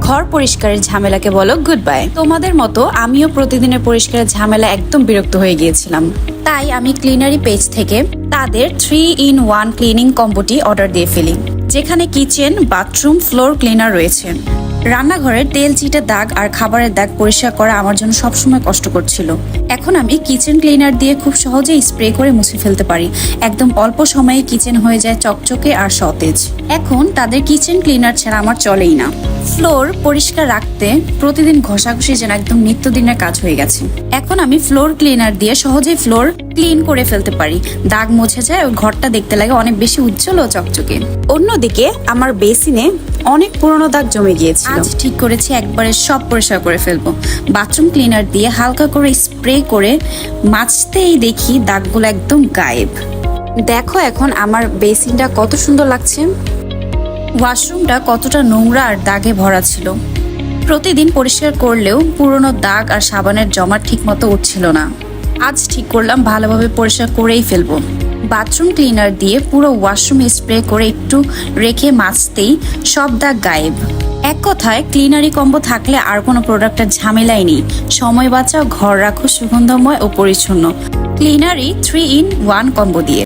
ঘর পরিষ্কারের ঝামেলাকে বলো গুড বাই। তোমাদের মতো আমিও প্রতিদিনের পরিষ্কারের ঝামেলা একদম বিরক্ত হয়ে গিয়েছিলাম। তাই আমি ক্লিনারি পেজ থেকে তাদের 3-in-1 ক্লিনিং কম্বোটি অর্ডার দিয়ে ফেলি, যেখানে কিচেন, বাথরুম, ফ্লোর ক্লিনার রয়েছে। রান্নাঘরের তেল চিটে দাগ আর খাবারের দাগ পরিষ্কার করা আমার জন্য সবসময় কষ্টকর ছিল। এখন আমি কিচেন ক্লিনার দিয়ে খুব সহজেই স্প্রে করে মুছে ফেলতে পারি। একদম অল্প সময়ে কিচেন হয়ে যায় চকচকে আর সতেজ। এখন তাদের কিচেন ক্লিনার ছাড়া আমার চলেই না। ফ্লোর পরিষ্কার রাখতে প্রতিদিন ঘষাঘষি যেন একদম নিত্যদিনের কাজ হয়ে গেছে। এখন আমি ফ্লোর ক্লিনার দিয়ে সহজেই ফ্লোর ক্লিন করে ফেলতে পারি। দাগ মুছে যায় ও ঘরটা দেখতে লাগে অনেক বেশি উজ্জ্বল ও চকচকে। অন্যদিকে আমার বেসিনে অনেক পুরনো দাগ জমে গিয়েছিল। আজ ঠিক করেছি একবারে সব পরিষ্কার করে ফেলবো। বাথরুম ক্লিনার দিয়ে হালকা করে স্প্রে করে মাজতেই দেখি দাগগুলো একদম গায়েব। দেখো এখন আমার বেসিনটা কত সুন্দর লাগছে। ওয়াশরুমটা কতটা নোংরা আর দাগে ভরা ছিল। প্রতিদিন পরিষ্কার করলেও পুরনো দাগ আর সাবানের জমা ঠিক মতো উঠছিল না। আজ ঠিক করলাম ভালোভাবে পরিষ্কার করেই ফেলবো। বাথরুম ক্লিনার দিয়ে পুরো ওয়াশরুম স্প্রে করে একটু রেখে মাজতেই সব দাগ গায়েব। এক কথায় ক্লিনারি কম্বো থাকলে আর কোনো প্রোডাক্টের ঝামেলাই নেই। সময় বাঁচাও, ঘর রাখো সুগন্ধময় ও পরিচ্ছন্ন। ক্লিনারি 3-in-1 কম্বো দিয়ে।